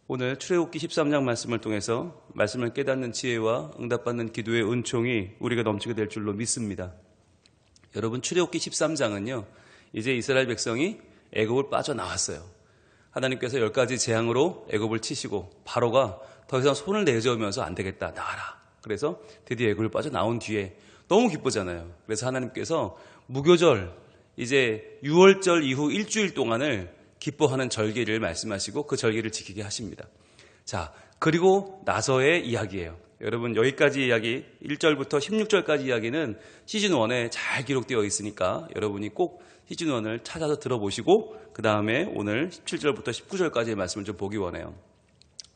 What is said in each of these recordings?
오늘 출애굽기 13장 말씀을 통해서 말씀을 깨닫는 지혜와 응답받는 기도의 은총이 우리가 넘치게 될 줄로 믿습니다. 여러분, 출애굽기 13장은요, 이제 이스라엘 백성이 애굽을 빠져나왔어요. 하나님께서 10가지 재앙으로 애굽을 치시고 바로가 더 이상 손을 내저으면서 안 되겠다, 나가라. 그래서 드디어 애굽을 빠져나온 뒤에 너무 기쁘잖아요. 그래서 하나님께서 무교절, 이제 6월절 이후 일주일 동안을 기뻐하는 절기를 말씀하시고 그 절기를 지키게 하십니다. 자, 그리고 나서의 이야기예요. 여러분, 여기까지 이야기 1절부터 16절까지 이야기는 시즌1에 잘 기록되어 있으니까 여러분이 꼭 시즌1을 찾아서 들어보시고 그 다음에 오늘 17절부터 19절까지의 말씀을 좀 보기 원해요.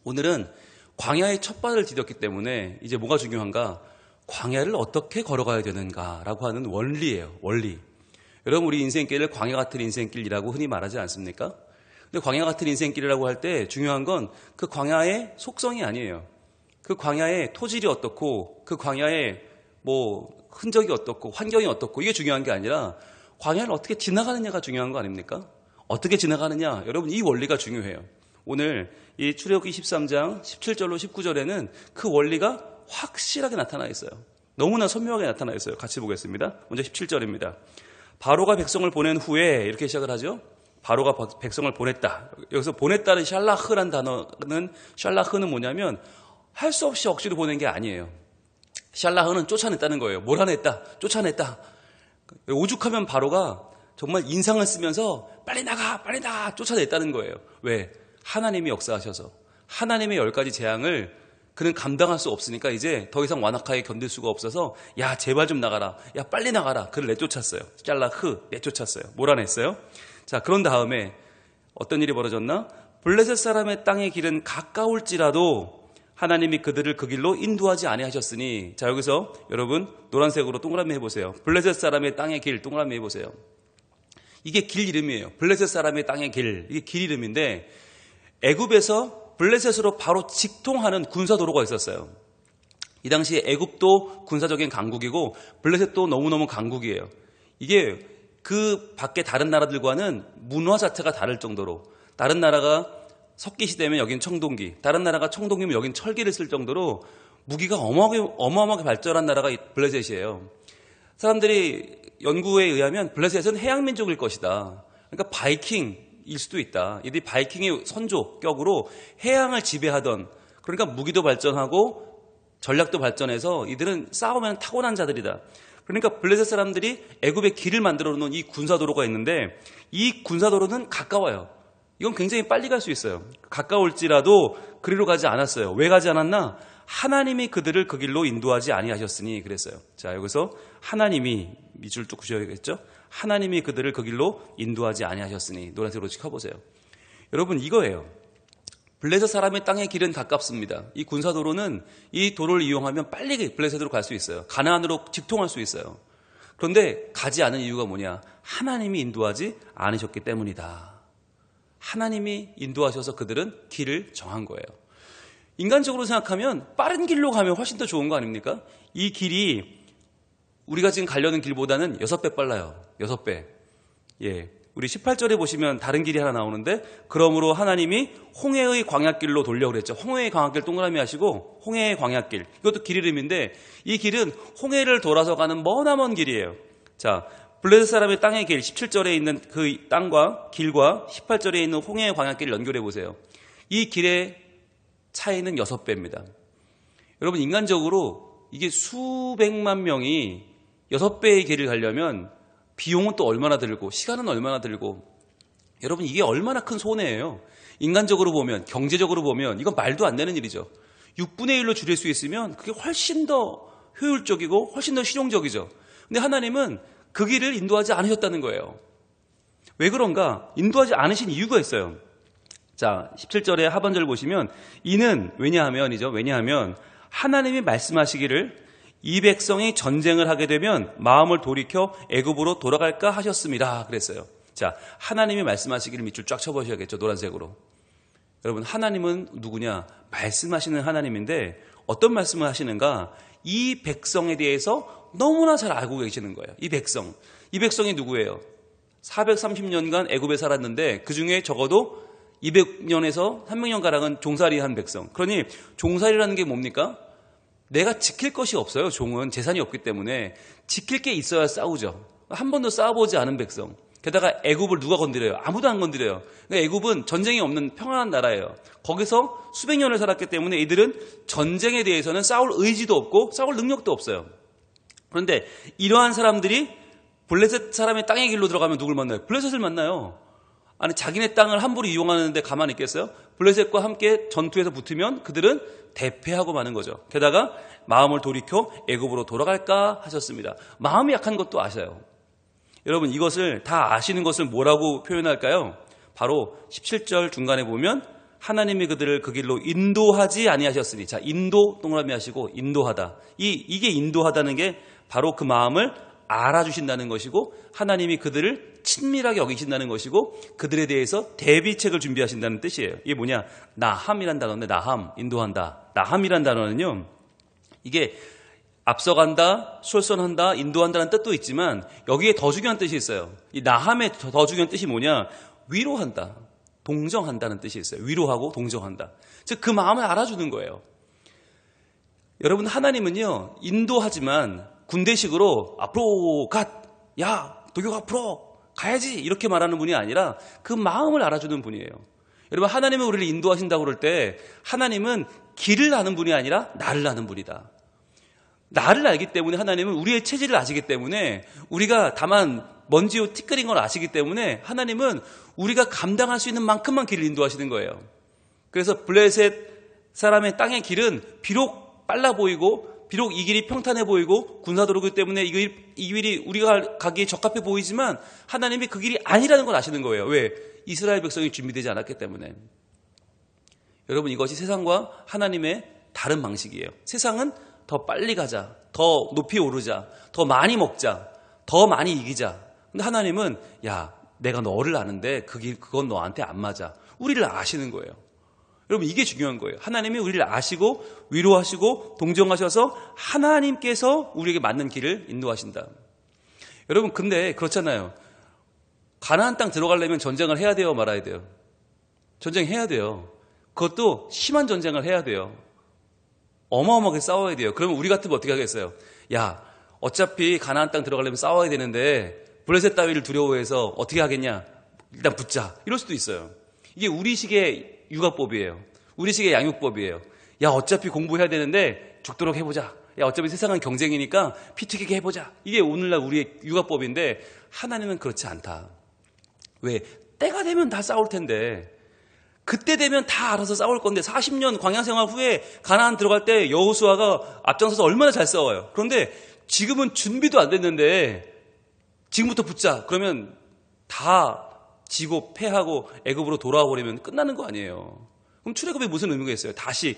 오늘은 광야의 첫 발을 디뎠기 때문에 이제 뭐가 중요한가? 광야를 어떻게 걸어가야 되는가라고 하는 원리예요. 원리. 여러분, 우리 인생길을 광야 같은 인생길이라고 흔히 말하지 않습니까? 근데 광야 같은 인생길이라고 할 때 중요한 건 그 광야의 속성이 아니에요. 그 광야의 토질이 어떻고 그 광야의 흔적이 어떻고 환경이 어떻고 이게 중요한 게 아니라 광야를 어떻게 지나가느냐가 중요한 거 아닙니까? 어떻게 지나가느냐, 여러분, 이 원리가 중요해요. 오늘 이 출애굽기 13장 17절로 19절에는 그 원리가 확실하게 나타나 있어요. 너무나 선명하게 나타나 있어요. 같이 보겠습니다. 먼저 17절입니다. 바로가 백성을 보낸 후에 이렇게 시작을 하죠. 바로가 백성을 보냈다. 여기서 보냈다는 샬라흐란 단어는, 샬라흐는 뭐냐면 할 수 없이 억지로 보낸 게 아니에요. 샬라흐는 쫓아냈다는 거예요. 몰아냈다, 쫓아냈다. 오죽하면 바로가 정말 인상을 쓰면서 빨리 나가, 빨리 나가 쫓아냈다는 거예요. 왜? 하나님이 역사하셔서 하나님의 10가지 재앙을 그는 감당할 수 없으니까 이제 더 이상 완악하게 견딜 수가 없어서 야, 제발 좀 나가라, 야, 빨리 나가라. 그를 내쫓았어요. 샬라흐, 내쫓았어요. 몰아냈어요. 자, 그런 다음에 어떤 일이 벌어졌나? 블레셋 사람의 땅의 길은 가까울지라도 하나님이 그들을 그 길로 인도하지 아니하셨으니. 자, 여기서 여러분 노란색으로 동그라미 해보세요. 블레셋 사람의 땅의 길 동그라미 해보세요. 이게 길 이름이에요. 블레셋 사람의 땅의 길, 이게 길 이름인데 애굽에서 블레셋으로 바로 직통하는 군사도로가 있었어요. 이 당시에 애굽도 군사적인 강국이고 블레셋도 너무너무 강국이에요. 이게 그 밖에 다른 나라들과는 문화 자체가 다를 정도로, 다른 나라가 석기시 되면 여긴 청동기, 다른 나라가 청동기면 여긴 철기를 쓸 정도로 무기가 어마어마하게 발전한 나라가 블레셋이에요. 사람들이 연구에 의하면 블레셋은 해양민족일 것이다. 그러니까 바이킹일 수도 있다. 이들이 바이킹의 선조격으로 해양을 지배하던, 그러니까 무기도 발전하고 전략도 발전해서 이들은 싸우면 타고난 자들이다. 그러니까 블레셋 사람들이 애굽에 길을 만들어 놓은 이 군사도로가 있는데 이 군사도로는 가까워요. 이건 굉장히 빨리 갈 수 있어요. 가까울지라도 그리로 가지 않았어요. 왜 가지 않았나? 하나님이 그들을 그 길로 인도하지 아니하셨으니 그랬어요. 자, 여기서 하나님이, 밑줄 또 그셔야겠죠? 하나님이 그들을 그 길로 인도하지 아니하셨으니, 노란색으로 찍어보세요. 여러분, 이거예요. 블레셋 사람의 땅의 길은 가깝습니다. 이 군사도로는 이 도로를 이용하면 빨리 블레셋으로 갈 수 있어요. 가나안으로 직통할 수 있어요. 그런데 가지 않은 이유가 뭐냐? 하나님이 인도하지 않으셨기 때문이다. 하나님이 인도하셔서 그들은 길을 정한 거예요. 인간적으로 생각하면 빠른 길로 가면 훨씬 더 좋은 거 아닙니까? 이 길이 우리가 지금 가려는 길보다는 6배 빨라요. 6배. 예. 우리 18절에 보시면 다른 길이 하나 나오는데, 그러므로 하나님이 홍해의 광야길로 돌려 그랬죠. 홍해의 광야길 동그라미 하시고, 홍해의 광야길. 이것도 길 이름인데, 이 길은 홍해를 돌아서 가는 머나먼 길이에요. 자, 블레셋 사람의 땅의 길, 17절에 있는 그 땅과 길과 18절에 있는 홍해의 광야길을 연결해 보세요. 이 길의 차이는 6배입니다. 여러분, 인간적으로 이게 수백만 명이 6배의 길을 가려면 비용은 또 얼마나 들고 시간은 얼마나 들고, 여러분, 이게 얼마나 큰 손해예요. 인간적으로 보면, 경제적으로 보면 이건 말도 안 되는 일이죠. 6분의 1로 줄일 수 있으면 그게 훨씬 더 효율적이고 훨씬 더 실용적이죠. 근데 하나님은 그 길을 인도하지 않으셨다는 거예요. 왜 그런가? 인도하지 않으신 이유가 있어요. 자, 17절의 하반절 보시면 이는 왜냐하면 하나님이 말씀하시기를 이 백성이 전쟁을 하게 되면 마음을 돌이켜 애굽으로 돌아갈까 하셨습니다. 그랬어요. 자, 하나님이 말씀하시기를 밑줄 쫙 쳐보셔야겠죠. 노란색으로. 여러분, 하나님은 누구냐? 말씀하시는 하나님인데 어떤 말씀을 하시는가? 이 백성에 대해서 너무나 잘 알고 계시는 거예요. 이 백성이 누구예요? 430년간 애굽에 살았는데 그 중에 적어도 200년에서 300년가량은 종살이 한 백성. 그러니 종살이라는 게 뭡니까? 내가 지킬 것이 없어요. 종은 재산이 없기 때문에 지킬 게 있어야 싸우죠. 한 번도 싸워보지 않은 백성. 게다가 애굽을 누가 건드려요? 아무도 안 건드려요. 그러니까 애굽은 전쟁이 없는 평안한 나라예요. 거기서 수백 년을 살았기 때문에 이들은 전쟁에 대해서는 싸울 의지도 없고 싸울 능력도 없어요. 그런데 이러한 사람들이 블레셋 사람의 땅의 길로 들어가면 누굴 만나요? 블레셋을 만나요. 아니 자기네 땅을 함부로 이용하는데 가만히 있겠어요? 블레셋과 함께 전투에서 붙으면 그들은 대패하고 마는 거죠. 게다가 마음을 돌이켜 애굽으로 돌아갈까 하셨습니다. 마음이 약한 것도 아셔요. 여러분 이것을 다 아시는 것을 뭐라고 표현할까요? 바로 17절 중간에 보면 하나님이 그들을 그 길로 인도하지 아니하셨으니, 자 인도 동그라미 하시고 인도하다. 이게 인도하다는 게 바로 그 마음을 알아주신다는 것이고 하나님이 그들을 친밀하게 여기신다는 것이고 그들에 대해서 대비책을 준비하신다는 뜻이에요. 이게 뭐냐? 나함이란 단어인데 나함, 인도한다. 나함이란 단어는요. 이게 앞서간다, 솔선한다, 인도한다는 뜻도 있지만 여기에 더 중요한 뜻이 있어요. 이 나함의 더 중요한 뜻이 뭐냐? 위로한다, 동정한다는 뜻이 있어요. 위로하고 동정한다. 즉 그 마음을 알아주는 거예요. 여러분 하나님은요 인도하지만 군대식으로 앞으로 야 도교 앞으로 가야지 이렇게 말하는 분이 아니라 그 마음을 알아주는 분이에요. 여러분 하나님은 우리를 인도하신다고 그럴 때 하나님은 길을 아는 분이 아니라 나를 아는 분이다. 나를 알기 때문에 하나님은 우리의 체질을 아시기 때문에 우리가 다만 먼지로 티끌인 걸 아시기 때문에 하나님은 우리가 감당할 수 있는 만큼만 길을 인도하시는 거예요. 그래서 블레셋 사람의 땅의 길은 비록 빨라 보이고 비록 이 길이 평탄해 보이고 군사도로기 때문에 이 길이 우리가 가기에 적합해 보이지만 하나님이 그 길이 아니라는 걸 아시는 거예요. 왜? 이스라엘 백성이 준비되지 않았기 때문에. 여러분 이것이 세상과 하나님의 다른 방식이에요. 세상은 더 빨리 가자, 더 높이 오르자, 더 많이 먹자, 더 많이 이기자. 근데 하나님은 야 내가 너를 아는데 그건 너한테 안 맞아. 우리를 아시는 거예요. 여러분 이게 중요한 거예요. 하나님이 우리를 아시고 위로하시고 동정하셔서 하나님께서 우리에게 맞는 길을 인도하신다. 여러분 근데 그렇잖아요. 가나안 땅 들어가려면 전쟁을 해야 돼요, 말아야 돼요? 전쟁해야 돼요. 그것도 심한 전쟁을 해야 돼요. 어마어마하게 싸워야 돼요. 그러면 우리 같으면 어떻게 하겠어요? 야 어차피 가나안 땅 들어가려면 싸워야 되는데 블레셋 따위를 두려워해서 어떻게 하겠냐? 일단 붙자. 이럴 수도 있어요. 이게 우리식의 육아법이에요. 우리식의 양육법이에요. 야 어차피 공부해야 되는데 죽도록 해보자. 야 어차피 세상은 경쟁이니까 피 튀기게 해보자. 이게 오늘날 우리의 육아법인데 하나님은 그렇지 않다. 왜? 때가 되면 다 싸울 텐데 그때 되면 다 알아서 싸울 건데 40년 광야 생활 후에 가나안 들어갈 때 여호수아가 앞장서서 얼마나 잘 싸워요. 그런데 지금은 준비도 안 됐는데 지금부터 붙자. 그러면 다 지고 패하고 애굽으로 돌아와 버리면 끝나는 거 아니에요. 그럼 출애굽에 무슨 의미가 있어요? 다시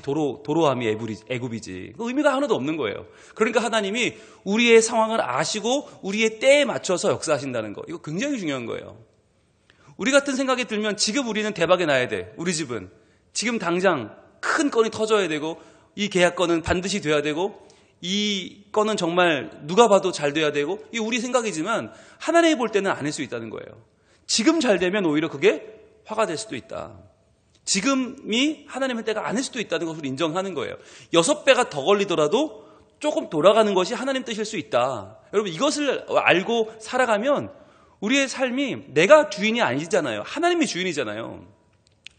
도로함이 애굽이지. 그 의미가 하나도 없는 거예요. 그러니까 하나님이 우리의 상황을 아시고 우리의 때에 맞춰서 역사하신다는 거. 이거 굉장히 중요한 거예요. 우리 같은 생각이 들면 지금 우리는 대박이 나야 돼. 우리 집은 지금 당장 큰 건이 터져야 되고 이 계약 건은 반드시 돼야 되고 이 건은 정말 누가 봐도 잘 돼야 되고 이게 우리 생각이지만 하나님이 볼 때는 아닐 수 있다는 거예요. 지금 잘 되면 오히려 그게 화가 될 수도 있다. 지금이 하나님의 때가 아닐 수도 있다는 것을 인정하는 거예요. 6배가 더 걸리더라도 조금 돌아가는 것이 하나님 뜻일 수 있다. 여러분 이것을 알고 살아가면 우리의 삶이 내가 주인이 아니잖아요. 하나님이 주인이잖아요.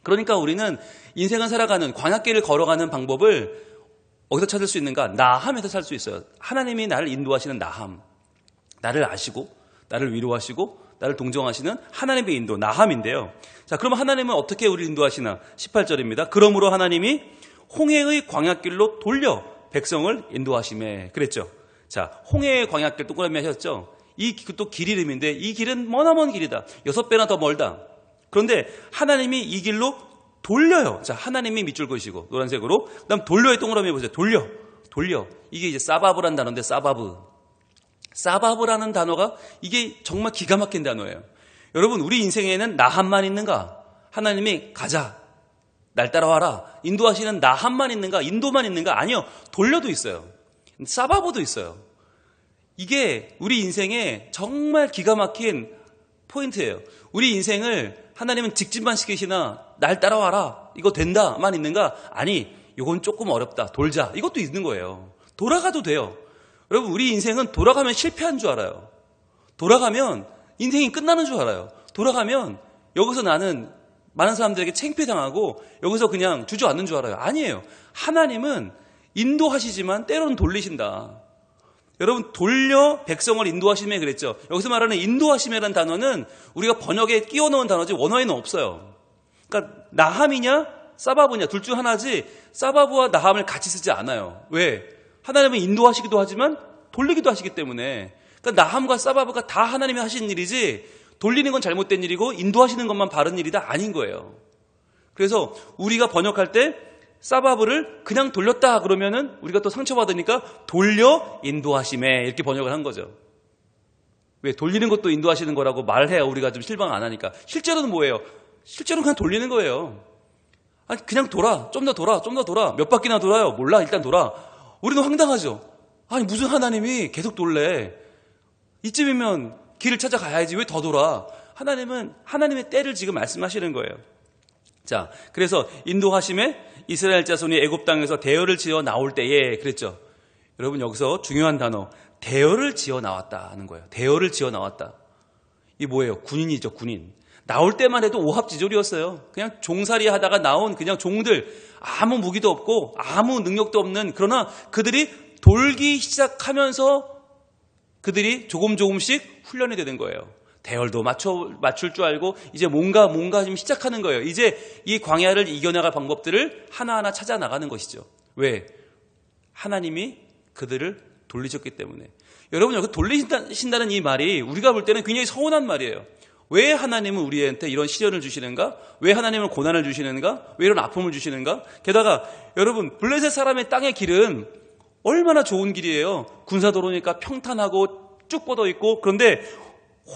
그러니까 우리는 인생을 살아가는 광야길을 걸어가는 방법을 어디서 찾을 수 있는가? 나함에서 살 수 있어요. 하나님이 나를 인도하시는 나함. 나를 아시고 나를 위로하시고 나를 동정하시는 하나님의 인도, 나함인데요. 자, 그럼 하나님은 어떻게 우리를 인도하시나? 18절입니다. 그러므로 하나님이 홍해의 광야길로 돌려 백성을 인도하시매. 그랬죠. 자, 홍해의 광야길 동그라미 하셨죠? 이 또 길 이름인데 이 길은 머나먼 길이다. 6배나 더 멀다. 그런데 하나님이 이 길로 돌려요. 자, 하나님이 밑줄 그으시고 노란색으로. 그다음 돌려의 동그라미 보세요. 돌려. 이게 이제 사바브라는 단어인데 사바브라는 단어가 이게 정말 기가 막힌 단어예요. 여러분 우리 인생에는 나함만 있는가? 하나님이 가자. 날 따라와라. 인도하시는 나함만 있는가? 인도만 있는가? 아니요. 돌려도 있어요. 사바브도 있어요. 이게 우리 인생에 정말 기가 막힌 포인트예요. 우리 인생을 하나님은 직진만 시키시나 날 따라와라 이거 된다만 있는가? 아니 이건 조금 어렵다 돌자 이것도 있는 거예요. 돌아가도 돼요. 여러분 우리 인생은 돌아가면 실패한 줄 알아요. 돌아가면 인생이 끝나는 줄 알아요. 돌아가면 여기서 나는 많은 사람들에게 창피당하고 여기서 그냥 주저앉는 줄 알아요. 아니에요. 하나님은 인도하시지만 때로는 돌리신다. 여러분 돌려 백성을 인도하심에 그랬죠. 여기서 말하는 인도하심이라는 단어는 우리가 번역에 끼워 넣은 단어지 원어에는 없어요. 그러니까 나함이냐 사바브냐 둘 중 하나지 사바브와 나함을 같이 쓰지 않아요. 왜? 하나님은 인도하시기도 하지만 돌리기도 하시기 때문에 그러니까 나함과 사바브가 다 하나님이 하시는 일이지 돌리는 건 잘못된 일이고 인도하시는 것만 바른 일이다 아닌 거예요. 그래서 우리가 번역할 때 사바브를 그냥 돌렸다 그러면은 우리가 또 상처받으니까 돌려 인도하심에 이렇게 번역을 한 거죠. 왜? 돌리는 것도 인도하시는 거라고 말해야 우리가 좀 실망 안 하니까. 실제로는 뭐예요? 실제로는 그냥 돌리는 거예요. 아니 그냥 돌아. 좀 더 돌아. 좀 더 돌아. 몇 바퀴나 돌아요? 몰라. 일단 돌아. 우리는 황당하죠. 아니 무슨 하나님이 계속 돌래. 이쯤이면 길을 찾아가야지 왜 더 돌아. 하나님은 하나님의 때를 지금 말씀하시는 거예요. 자, 그래서 인도하심에 이스라엘 자손이 애굽 땅에서 대열을 지어 나올 때에 그랬죠. 여러분 여기서 중요한 단어 대열을 지어 나왔다는 거예요. 대열을 지어 나왔다. 이 뭐예요? 군인이죠. 군인. 나올 때만 해도 오합지졸이었어요. 그냥 종살이 하다가 나온 그냥 종들 아무 무기도 없고 아무 능력도 없는 그러나 그들이 돌기 시작하면서 그들이 조금씩 훈련이 되는 거예요. 대열도 맞출 줄 알고 이제 뭔가 좀 시작하는 거예요. 이제 이 광야를 이겨나갈 방법들을 하나하나 찾아 나가는 것이죠. 왜? 하나님이 그들을 돌리셨기 때문에. 여러분 여기 돌리신다는 이 말이 우리가 볼 때는 굉장히 서운한 말이에요. 왜 하나님은 우리한테 이런 시련을 주시는가? 왜 하나님은 고난을 주시는가? 왜 이런 아픔을 주시는가? 게다가 여러분 블레셋 사람의 땅의 길은 얼마나 좋은 길이에요. 군사도로니까 평탄하고 쭉 뻗어 있고 그런데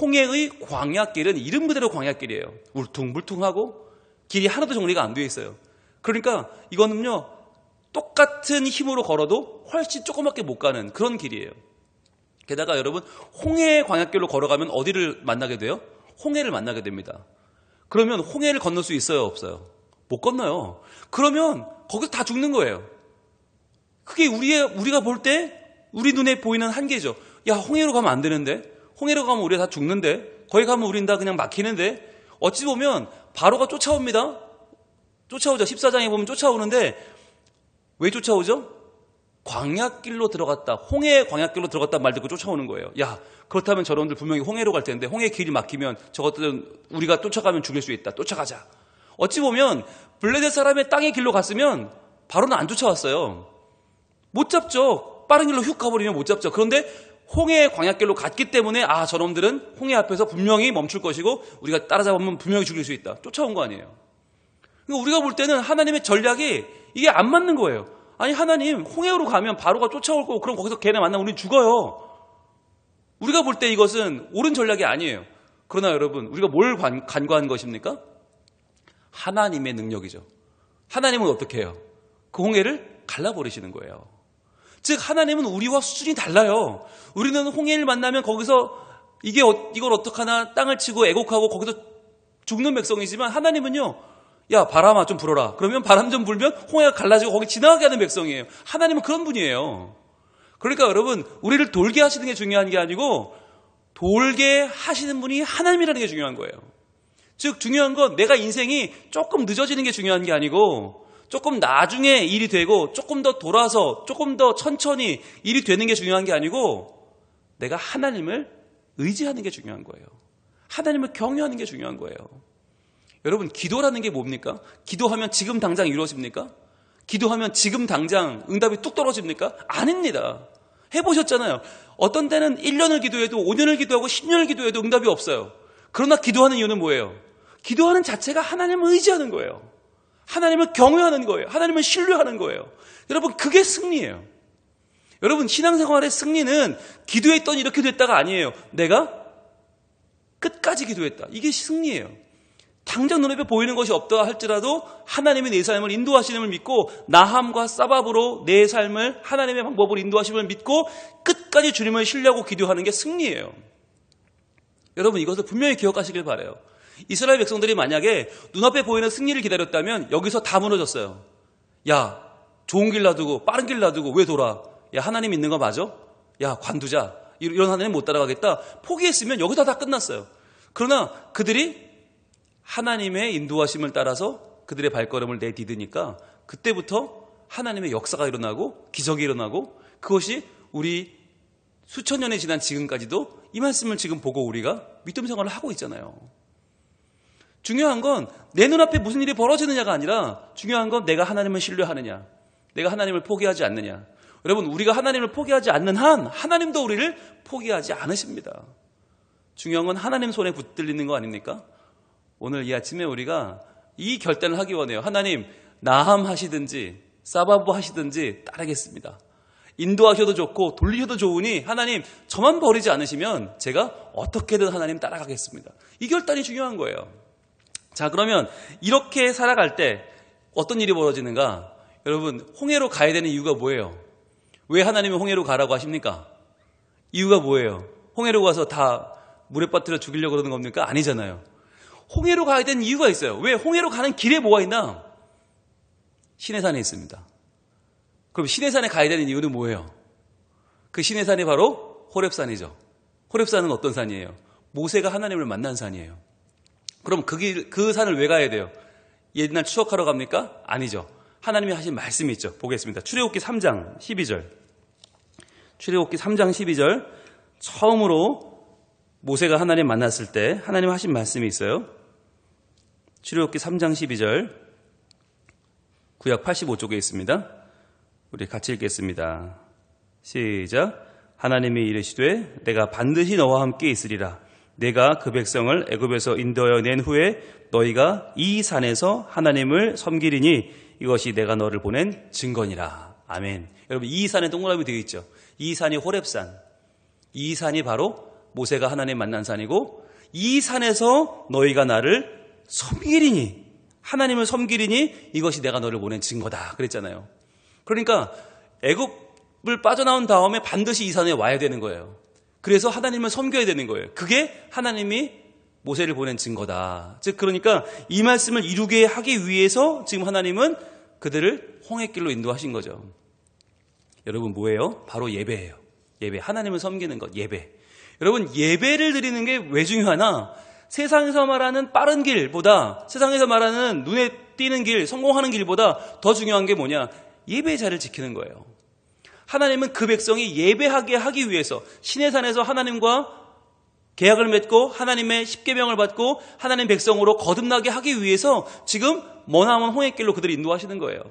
홍해의 광야길은 이름 그대로 광야길이에요. 울퉁불퉁하고 길이 하나도 정리가 안 되어 있어요. 그러니까 이거는요 똑같은 힘으로 걸어도 훨씬 조그맣게 못 가는 그런 길이에요. 게다가 여러분 홍해 광야길로 걸어가면 어디를 만나게 돼요? 홍해를 만나게 됩니다. 그러면 홍해를 건널 수 있어요? 없어요? 못 건너요. 그러면 거기서 다 죽는 거예요. 그게 우리가 볼 때 우리 눈에 보이는 한계죠. 야 홍해로 가면 안 되는데 홍해로 가면 우리가 다 죽는데 거기 가면 우린 다 그냥 막히는데 어찌 보면 바로가 쫓아옵니다. 쫓아오죠. 14장에 보면 쫓아오는데 왜 쫓아오죠? 광야길로 들어갔다. 홍해 광야길로 들어갔다 말 듣고 쫓아오는 거예요. 야 그렇다면 저런들 분명히 홍해로 갈 텐데 홍해 길이 막히면 저것들은 우리가 쫓아가면 죽일 수 있다. 쫓아가자. 어찌 보면 블레셋 사람의 땅의 길로 갔으면 바로는 안 쫓아왔어요. 못 잡죠. 빠른 길로 휙 가버리면 못 잡죠. 그런데 홍해 광야길로 갔기 때문에 저놈들은 홍해 앞에서 분명히 멈출 것이고 우리가 따라잡으면 분명히 죽일 수 있다. 쫓아온 거 아니에요. 그러니까 우리가 볼 때는 하나님의 전략이 이게 안 맞는 거예요. 아니 하나님 홍해로 가면 바로가 쫓아올 거고 그럼 거기서 걔네 만나면 우린 죽어요. 우리가 볼 때 이것은 옳은 전략이 아니에요. 그러나 여러분 우리가 뭘 간과한 것입니까? 하나님의 능력이죠. 하나님은 어떻게 해요? 그 홍해를 갈라버리시는 거예요. 즉 하나님은 우리와 수준이 달라요. 우리는 홍해를 만나면 거기서 이걸 어떡하나 땅을 치고 애곡하고 거기서 죽는 백성이지만 하나님은요. 야 바람아 좀 불어라. 그러면 바람 좀 불면 홍해가 갈라지고 거기 지나가게 하는 백성이에요. 하나님은 그런 분이에요. 그러니까 여러분 우리를 돌게 하시는 게 중요한 게 아니고 돌게 하시는 분이 하나님이라는 게 중요한 거예요. 즉 중요한 건 내가 인생이 조금 늦어지는 게 중요한 게 아니고 조금 나중에 일이 되고 조금 더 돌아서 조금 더 천천히 일이 되는 게 중요한 게 아니고 내가 하나님을 의지하는 게 중요한 거예요. 하나님을 경외하는 게 중요한 거예요. 여러분 기도라는 게 뭡니까? 기도하면 지금 당장 이루어집니까? 기도하면 지금 당장 응답이 뚝 떨어집니까? 아닙니다. 해보셨잖아요. 어떤 때는 1년을 기도해도 5년을 기도하고 10년을 기도해도 응답이 없어요. 그러나 기도하는 이유는 뭐예요? 기도하는 자체가 하나님을 의지하는 거예요. 하나님을 경외하는 거예요. 하나님을 신뢰하는 거예요. 여러분 그게 승리예요. 여러분 신앙생활의 승리는 기도했더니 이렇게 됐다가 아니에요. 내가 끝까지 기도했다. 이게 승리예요. 당장 눈앞에 보이는 것이 없다 할지라도 하나님이 내 삶을 인도하시는을 믿고 나함과 사바브로 내 삶을 하나님의 방법으로 인도하심을 믿고 끝까지 주님을 신뢰하고 기도하는 게 승리예요. 여러분 이것을 분명히 기억하시길 바라요. 이스라엘 백성들이 만약에 눈앞에 보이는 승리를 기다렸다면 여기서 다 무너졌어요. 야, 좋은 길 놔두고 빠른 길 놔두고 왜 돌아? 야, 하나님 있는 거 맞아? 야, 관두자. 이런 하나님 못 따라가겠다. 포기했으면 여기서 다 끝났어요. 그러나 그들이 하나님의 인도하심을 따라서 그들의 발걸음을 내디드니까 그때부터 하나님의 역사가 일어나고 기적이 일어나고 그것이 우리 수천 년이 지난 지금까지도 이 말씀을 지금 보고 우리가 믿음 생활을 하고 있잖아요. 중요한 건 내 눈앞에 무슨 일이 벌어지느냐가 아니라 중요한 건 내가 하나님을 신뢰하느냐, 내가 하나님을 포기하지 않느냐. 여러분, 우리가 하나님을 포기하지 않는 한 하나님도 우리를 포기하지 않으십니다. 중요한 건 하나님 손에 붙들리는 거 아닙니까? 오늘 이 아침에 우리가 이 결단을 하기 원해요. 하나님, 나함 하시든지 사바보 하시든지 따르겠습니다. 인도하셔도 좋고 돌리셔도 좋으니 하나님 저만 버리지 않으시면 제가 어떻게든 하나님 따라가겠습니다. 이 결단이 중요한 거예요. 자, 그러면 이렇게 살아갈 때 어떤 일이 벌어지는가? 여러분, 홍해로 가야 되는 이유가 뭐예요? 왜 하나님이 홍해로 가라고 하십니까? 이유가 뭐예요? 홍해로 가서 다 물에 빠뜨려 죽이려고 그러는 겁니까? 아니잖아요. 홍해로 가야 되는 이유가 있어요. 왜? 홍해로 가는 길에 뭐가 있나? 시내산에 있습니다. 그럼 시내산에 가야 되는 이유는 뭐예요? 그 시내산이 바로 호렙산이죠. 호렙산은 어떤 산이에요? 모세가 하나님을 만난 산이에요. 그럼 그 산을 왜 가야 돼요? 옛날 추억하러 갑니까? 아니죠. 하나님이 하신 말씀이 있죠. 보겠습니다. 출애굽기 3장 12절. 출애굽기 3장 12절. 처음으로 모세가 하나님 만났을 때 하나님 하신 말씀이 있어요. 출애굽기 3장 12절. 구약 85쪽에 있습니다. 우리 같이 읽겠습니다. 시작. 하나님이 이르시되 내가 반드시 너와 함께 있으리라. 내가 그 백성을 애굽에서 인도하여 낸 후에 너희가 이 산에서 하나님을 섬기리니 이것이 내가 너를 보낸 증거니라. 아멘. 여러분, 이 산에 동그라미 되어 있죠. 이 산이 호렙산. 이 산이 바로 모세가 하나님 만난 산이고 이 산에서 너희가 나를 섬기리니, 하나님을 섬기리니 이것이 내가 너를 보낸 증거다 그랬잖아요. 그러니까 애굽을 빠져나온 다음에 반드시 이 산에 와야 되는 거예요. 그래서 하나님을 섬겨야 되는 거예요. 그게 하나님이 모세를 보낸 증거다. 즉 그러니까 이 말씀을 이루게 하기 위해서 지금 하나님은 그들을 홍해길로 인도하신 거죠. 여러분, 뭐예요? 바로 예배예요. 예배. 하나님을 섬기는 것, 예배. 여러분, 예배를 드리는 게 왜 중요하나? 세상에서 말하는 빠른 길보다, 세상에서 말하는 눈에 띄는 길, 성공하는 길보다 더 중요한 게 뭐냐? 예배의 자리를 지키는 거예요. 하나님은 그 백성이 예배하게 하기 위해서 시내산에서 하나님과 계약을 맺고 하나님의 십계명을 받고 하나님 백성으로 거듭나게 하기 위해서 지금 머나먼 홍해길로 그들을 인도하시는 거예요.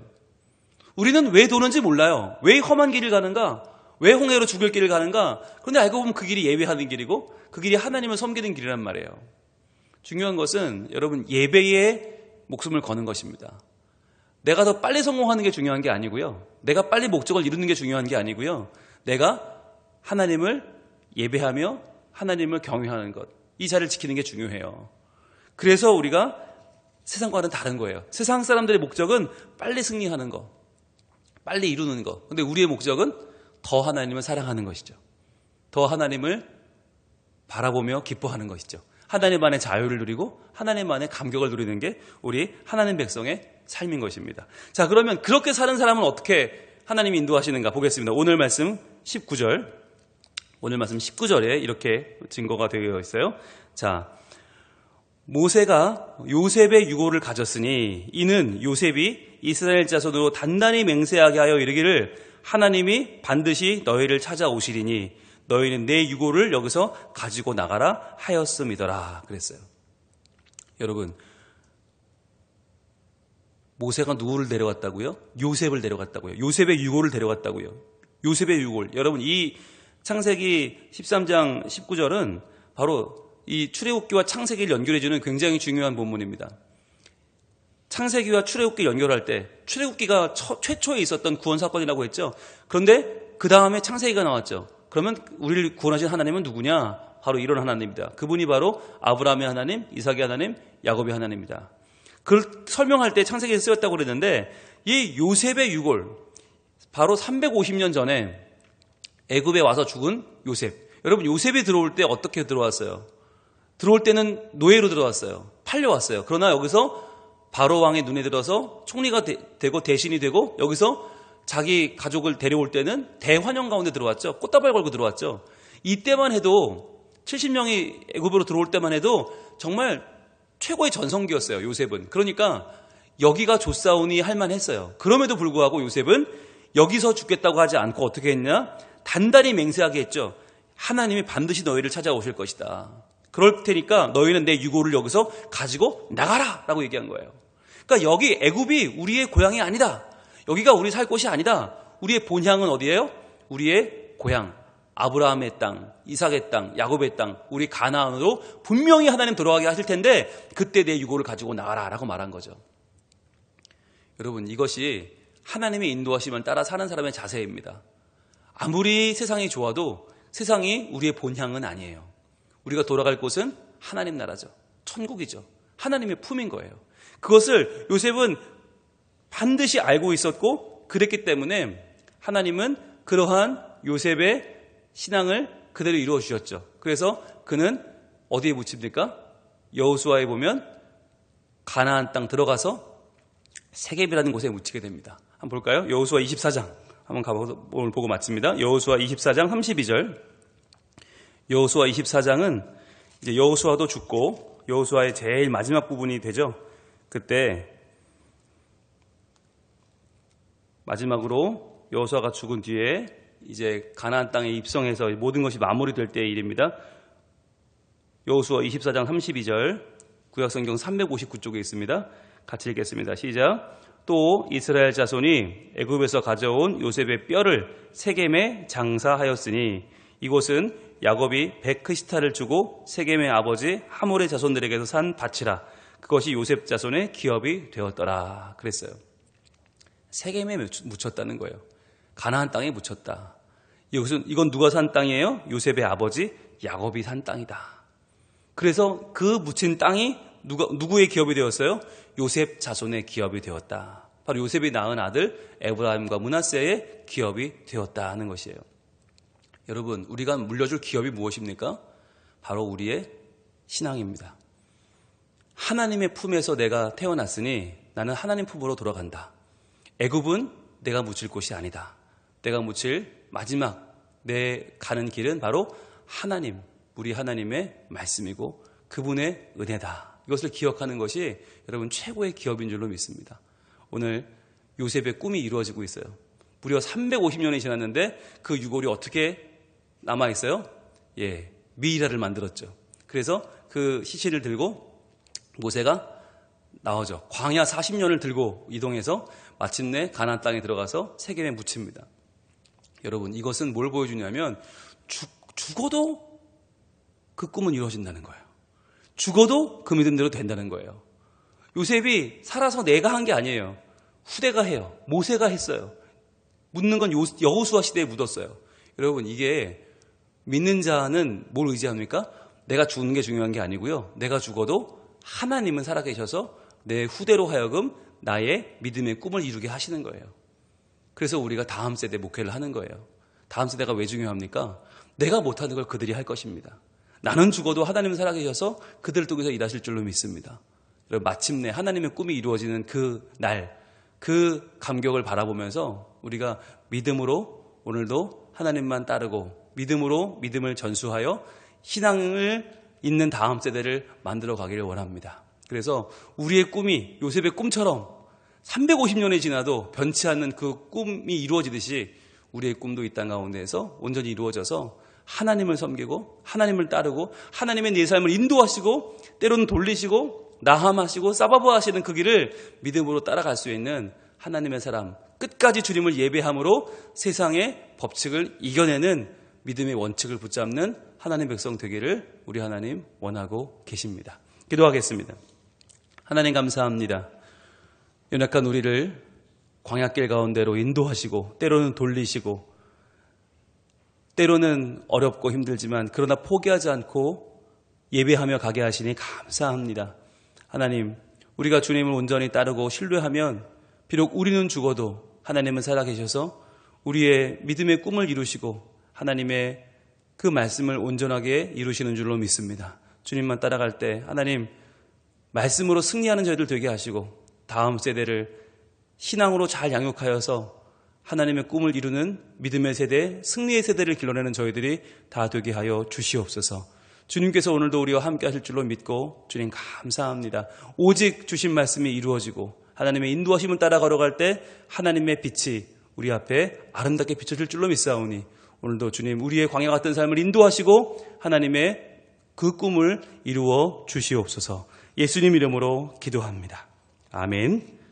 우리는 왜 도는지 몰라요. 왜 험한 길을 가는가? 왜 홍해로 죽을 길을 가는가? 그런데 알고 보면 그 길이 예배하는 길이고 그 길이 하나님을 섬기는 길이란 말이에요. 중요한 것은 여러분, 예배에 목숨을 거는 것입니다. 내가 더 빨리 성공하는 게 중요한 게 아니고요. 내가 빨리 목적을 이루는 게 중요한 게 아니고요. 내가 하나님을 예배하며 하나님을 경외하는 것, 이 자리를 지키는 게 중요해요. 그래서 우리가 세상과는 다른 거예요. 세상 사람들의 목적은 빨리 승리하는 거, 빨리 이루는 거. 근데 우리의 목적은 더 하나님을 사랑하는 것이죠. 더 하나님을 바라보며 기뻐하는 것이죠. 하나님 안에 자유를 누리고 하나님 안에 감격을 누리는 게 우리 하나님 백성의 삶인 것입니다. 자, 그러면 그렇게 사는 사람은 어떻게 하나님이 인도하시는가 보겠습니다. 오늘 말씀 19절. 오늘 말씀 19절에 이렇게 증거가 되어 있어요. 자, 모세가 요셉의 유고를 가졌으니 이는 요셉이 이스라엘 자손으로 단단히 맹세하게 하여 이르기를 하나님이 반드시 너희를 찾아오시리니 너희는 내 유고를 여기서 가지고 나가라 하였음이더라 그랬어요. 여러분, 모세가 누구를 데려갔다고요? 요셉을 데려갔다고요. 요셉의 유고를 데려갔다고요. 요셉의 유고를. 여러분, 이 창세기 13장 19절은 바로 이 출애굽기와 창세기를 연결해주는 굉장히 중요한 본문입니다. 창세기와 출애굽기 연결할 때 출애굽기가 최초에 있었던 구원 사건이라고 했죠. 그런데 그 다음에 창세기가 나왔죠. 그러면 우리를 구원하신 하나님은 누구냐? 바로 이런 하나님입니다. 그분이 바로 아브라함의 하나님, 이삭의 하나님, 야곱의 하나님입니다. 그걸 설명할 때 창세기에 쓰였다고 그랬는데 이 요셉의 유골, 바로 350년 전에 애굽에 와서 죽은 요셉. 여러분, 요셉이 들어올 때 어떻게 들어왔어요? 들어올 때는 노예로 들어왔어요. 팔려왔어요. 그러나 여기서 바로 왕의 눈에 들어서 총리가 되고 대신이 되고 여기서 자기 가족을 데려올 때는 대환영 가운데 들어왔죠. 꽃다발 걸고 들어왔죠. 이때만 해도 70명이 애굽으로 들어올 때만 해도 정말 최고의 전성기였어요. 요셉은. 그러니까 여기가 좋사오니 할만했어요. 그럼에도 불구하고 요셉은 여기서 죽겠다고 하지 않고 어떻게 했냐? 단단히 맹세하게 했죠. 하나님이 반드시 너희를 찾아오실 것이다. 그럴 테니까 너희는 내 유고를 여기서 가지고 나가라 라고 얘기한 거예요. 그러니까 여기 애굽이 우리의 고향이 아니다. 여기가 우리 살 곳이 아니다. 우리의 본향은 어디예요? 우리의 고향. 아브라함의 땅, 이삭의 땅, 야곱의 땅, 우리 가나안으로 분명히 하나님 돌아가게 하실 텐데 그때 내 유고를 가지고 나가라 라고 말한 거죠. 여러분, 이것이 하나님의 인도하심을 따라 사는 사람의 자세입니다. 아무리 세상이 좋아도 세상이 우리의 본향은 아니에요. 우리가 돌아갈 곳은 하나님 나라죠. 천국이죠. 하나님의 품인 거예요. 그것을 요셉은 반드시 알고 있었고 그랬기 때문에 하나님은 그러한 요셉의 신앙을 그대로 이루어 주셨죠. 그래서 그는 어디에 묻힙니까? 여호수아에 보면 가나안 땅 들어가서 세겜이라는 곳에 묻히게 됩니다. 한번 볼까요? 여호수아 24장 한번 가보고 오늘 보고 마칩니다. 여호수아 24장 32절. 여호수아 24장은 이제 여호수아도 죽고 여호수아의 제일 마지막 부분이 되죠. 그때 마지막으로 여호수아가 죽은 뒤에 이제 가나안 땅에 입성해서 모든 것이 마무리될 때의 일입니다. 여호수아 24장 32절 구약성경 359쪽에 있습니다. 같이 읽겠습니다. 시작. 또 이스라엘 자손이 애굽에서 가져온 요셉의 뼈를 세겜에 장사하였으니 이곳은 야곱이 베크시타를 주고 세겜의 아버지 하몰의 자손들에게서 산 밭이라. 그것이 요셉 자손의 기업이 되었더라. 그랬어요. 세겜에 묻혔다는 거예요. 가나안 땅에 묻혔다. 이건 누가 산 땅이에요? 요셉의 아버지 야곱이 산 땅이다. 그래서 그 묻힌 땅이 누구의 기업이 되었어요? 요셉 자손의 기업이 되었다. 바로 요셉이 낳은 아들 에브라임과 므낫세의 기업이 되었다 하는 것이에요. 여러분, 우리가 물려줄 기업이 무엇입니까? 바로 우리의 신앙입니다. 하나님의 품에서 내가 태어났으니 나는 하나님 품으로 돌아간다. 애굽은 내가 묻힐 곳이 아니다. 내가 묻힐 마지막 내 가는 길은 바로 하나님, 우리 하나님의 말씀이고 그분의 은혜다. 이것을 기억하는 것이 여러분 최고의 기업인 줄로 믿습니다. 오늘 요셉의 꿈이 이루어지고 있어요. 무려 350년이 지났는데 그 유골이 어떻게 남아있어요? 미이라를 만들었죠. 그래서 그 시신을 들고 모세가 나오죠. 광야 40년을 들고 이동해서 마침내 가나안 땅에 들어가서 세겜에 묻힙니다. 여러분, 이것은 뭘 보여주냐면 죽어도 그 꿈은 이루어진다는 거예요. 죽어도 그 믿음대로 된다는 거예요. 요셉이 살아서 내가 한 게 아니에요. 후대가 해요. 모세가 했어요. 묻는 건 여호수아 시대에 묻었어요. 여러분, 이게 믿는 자는 뭘 의지합니까? 내가 죽는 게 중요한 게 아니고요. 내가 죽어도 하나님은 살아계셔서 내 후대로 하여금 나의 믿음의 꿈을 이루게 하시는 거예요. 그래서 우리가 다음 세대 목회를 하는 거예요. 다음 세대가 왜 중요합니까? 내가 못하는 걸 그들이 할 것입니다. 나는 죽어도 하나님은 살아계셔서 그들을 통해서 일하실 줄로 믿습니다. 마침내 하나님의 꿈이 이루어지는 그 날, 그 감격을 바라보면서 우리가 믿음으로 오늘도 하나님만 따르고 믿음으로 믿음을 전수하여 신앙을 잇는 다음 세대를 만들어 가기를 원합니다. 그래서 우리의 꿈이 요셉의 꿈처럼 350년이 지나도 변치 않는 그 꿈이 이루어지듯이 우리의 꿈도 이 땅 가운데에서 온전히 이루어져서 하나님을 섬기고 하나님을 따르고 하나님의 내 삶을 인도하시고 때로는 돌리시고 나함하시고 사바부하시는 그 길을 믿음으로 따라갈 수 있는 하나님의 사람, 끝까지 주님을 예배함으로 세상의 법칙을 이겨내는 믿음의 원칙을 붙잡는 하나님 백성 되기를 우리 하나님 원하고 계십니다. 기도하겠습니다. 하나님 감사합니다. 연약한 우리를 광야길 가운데로 인도하시고 때로는 돌리시고 때로는 어렵고 힘들지만 그러나 포기하지 않고 예배하며 가게 하시니 감사합니다. 하나님, 우리가 주님을 온전히 따르고 신뢰하면 비록 우리는 죽어도 하나님은 살아계셔서 우리의 믿음의 꿈을 이루시고 하나님의 그 말씀을 온전하게 이루시는 줄로 믿습니다. 주님만 따라갈 때 하나님 말씀으로 승리하는 저희들 되게 하시고 다음 세대를 신앙으로 잘 양육하여서 하나님의 꿈을 이루는 믿음의 세대, 승리의 세대를 길러내는 저희들이 다 되게 하여 주시옵소서. 주님께서 오늘도 우리와 함께 하실 줄로 믿고 주님 감사합니다. 오직 주신 말씀이 이루어지고 하나님의 인도하심을 따라 걸어갈 때 하나님의 빛이 우리 앞에 아름답게 비춰질 줄로 믿사오니 오늘도 주님 우리의 광야 같은 삶을 인도하시고 하나님의 그 꿈을 이루어 주시옵소서. 예수님 이름으로 기도합니다. 아멘.